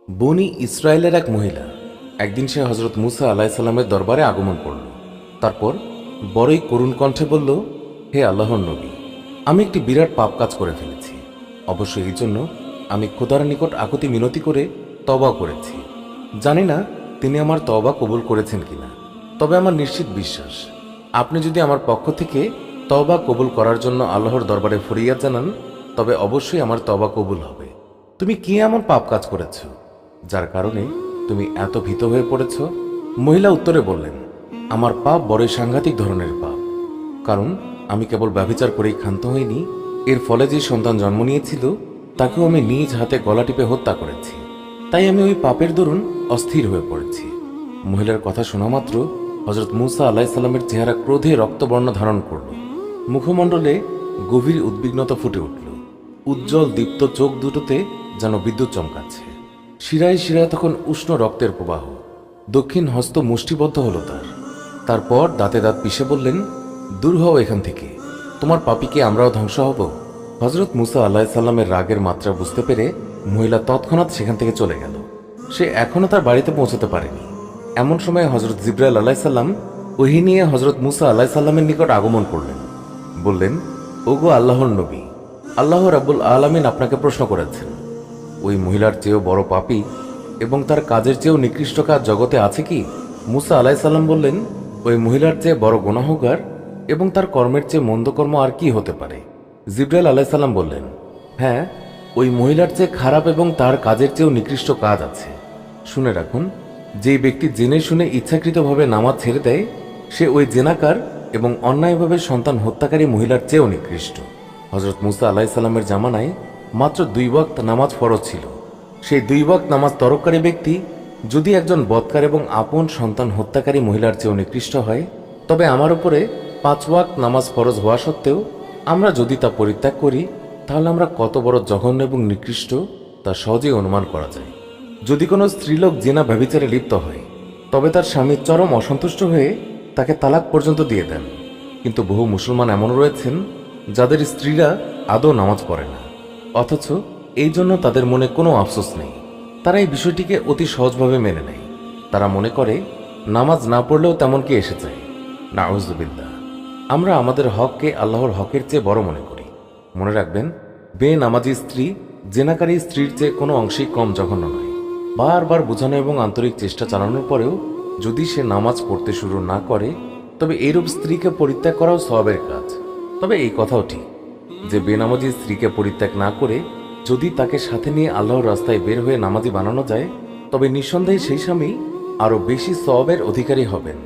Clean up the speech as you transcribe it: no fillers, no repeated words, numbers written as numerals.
বনি ইসরায়েলের এক মহিলা একদিন সে হজরত মুসা আলাহিসাল্লামের দরবারে আগমন করল। তারপর বড়ই করুণ কণ্ঠে বলল, হে আল্লাহর নবী, আমি একটি বিরাট পাপ কাজ করে ফেলেছি। অবশ্য এই জন্য আমি খোদার নিকট আকুতি মিনতি করে তওবা করেছি। জানি না তিনি আমার তওবা কবুল করেছেন কিনা, তবে আমার নিশ্চিত বিশ্বাস আপনি যদি আমার পক্ষ থেকে তওবা কবুল করার জন্য আল্লাহর দরবারে ফরিয়াদ জানান, তবে অবশ্যই আমার তওবা কবুল হবে। তুমি কি এমন পাপ কাজ করেছ যার কারণে তুমি এত ভীত হয়ে পড়েছ? মহিলা উত্তরে বললেন, আমার পাপ বড়ই সাংঘাতিক ধরনের পাপ। কারণ আমি কেবল ব্যভিচার করেই ক্ষান্ত হইনি, এর ফলে যে সন্তান জন্ম নিয়েছিল তাকেও আমি নিজ হাতে গলা টিপে হত্যা করেছি। তাই আমি ওই পাপের দরুন অস্থির হয়ে পড়েছি। মহিলার কথা শোনা মাত্র হজরত মুসা আলাহিসাল্লামের চেহারা ক্রোধে রক্তবর্ণ ধারণ করল। মুখমণ্ডলে গভীর উদ্বিগ্নতা ফুটে উঠল। উজ্জ্বল দীপ্ত চোখ দুটোতে যেন বিদ্যুৎ চমকাচ্ছে। শিরায় শিরায় তখন উষ্ণ রক্তের প্রবাহ। দক্ষিণ হস্ত মুষ্টিবদ্ধ হল তারপর দাঁতে দাঁত পিষে বললেন, দূর হও এখান থেকে, তোমার পাপীকে আমরাও ধ্বংস হব। হজরত মুসা আলাহিসাল্লামের রাগের মাত্রা বুঝতে পেরে মহিলা তৎক্ষণাৎ সেখান থেকে চলে গেল। সে এখনো তার বাড়িতে পৌঁছতে পারেনি। এমন সময় হজরত জিব্রাইল আলাহিসাল্লাম ওহী নিয়ে হজরত মুসা আলাহিসাল্লামের নিকট আগমন করলেন। বললেন, ওগো আল্লাহর নবী, আল্লাহ রাব্বুল আলামিন আপনাকে প্রশ্ন করেছেন, ওই মহিলার চেয়েও বড় পাপী এবং তার কাজের চেয়েও নিকৃষ্ট কাজ জগতে আছে কি? মুসা আলাহিসাল্লাম বললেন, ওই মহিলার চেয়ে বড় গুনাহগার এবং তার কর্মের চেয়ে মন্দ কর্ম আর কি হতে পারে? জিব্রাইল আলাহিসাল্লাম বললেন, হ্যাঁ, ওই মহিলার চেয়ে খারাপ এবং তার কাজের চেয়েও নিকৃষ্ট কাজ আছে। শুনে রাখুন, যেই ব্যক্তি জেনে শুনে ইচ্ছাকৃতভাবে নামাজ ছেড়ে দেয়, সে ওই জেনাকার এবং অন্যায়ভাবে সন্তান হত্যাকারী মহিলার চেয়েও নিকৃষ্ট। হজরত মুসা আলাহিসাল্লামের জামানায় মাত্র 2 ওয়াক্ত নামাজ ফরজ ছিল। সেই 2 ওয়াক্ত নামাজ তরককারী ব্যক্তি যদি একজন বদকার এবং আপন সন্তান হত্যাকারী মহিলার চেয়েও নিকৃষ্ট হয়, তবে আমার উপরে 5 ওয়াক্ত নামাজ ফরজ হওয়া সত্ত্বেও আমরা যদি তা পরিত্যাগ করি, তাহলে আমরা কত বড় জঘন্য এবং নিকৃষ্ট তা সহজেই অনুমান করা যায়। যদি কোনো স্ত্রীলোক জিনা ব্যভিচারে লিপ্ত হয়, তবে তার স্বামীর চরম অসন্তুষ্ট হয়ে তাকে তালাক পর্যন্ত দিয়ে দেন। কিন্তু বহু মুসলমান এমন রয়েছেন যাদের স্ত্রীরা আদৌ নামাজ পড়ে না, অথচ এই জন্য তাদের মনে কোনো আফসোস নেই। তারা এই বিষয়টিকে অতি সহজভাবে মেনে নেয়। তারা মনে করে নামাজ না পড়লেও তেমন কি এসে যায়। নাউজুবিল্লাহ। আমরা আমাদের হককে আল্লাহর হকের চেয়ে বড় মনে করি। মনে রাখবেন, বেনামাজি স্ত্রী জেনাকারী স্ত্রীর চেয়ে কোনো অংশেই কম জঘন্য নয়। বারবার বোঝানো এবং আন্তরিক চেষ্টা চালানোর পরেও যদি সে নামাজ পড়তে শুরু না করে, তবে এইরূপ স্ত্রীকে পরিত্যাগ করাও সওয়াবের কাজ। তবে এই কথাও ঠিক যে বেনামাজি স্ত্রীকে পরিত্যাগ না করে যদি তাকে সাথে নিয়ে আল্লাহর রাস্তায় বের হয়ে নামাজি বানানো যায়, তবে নিঃসন্দেহে সেই স্বামী আরও বেশি সওয়াবের অধিকারী হবেন।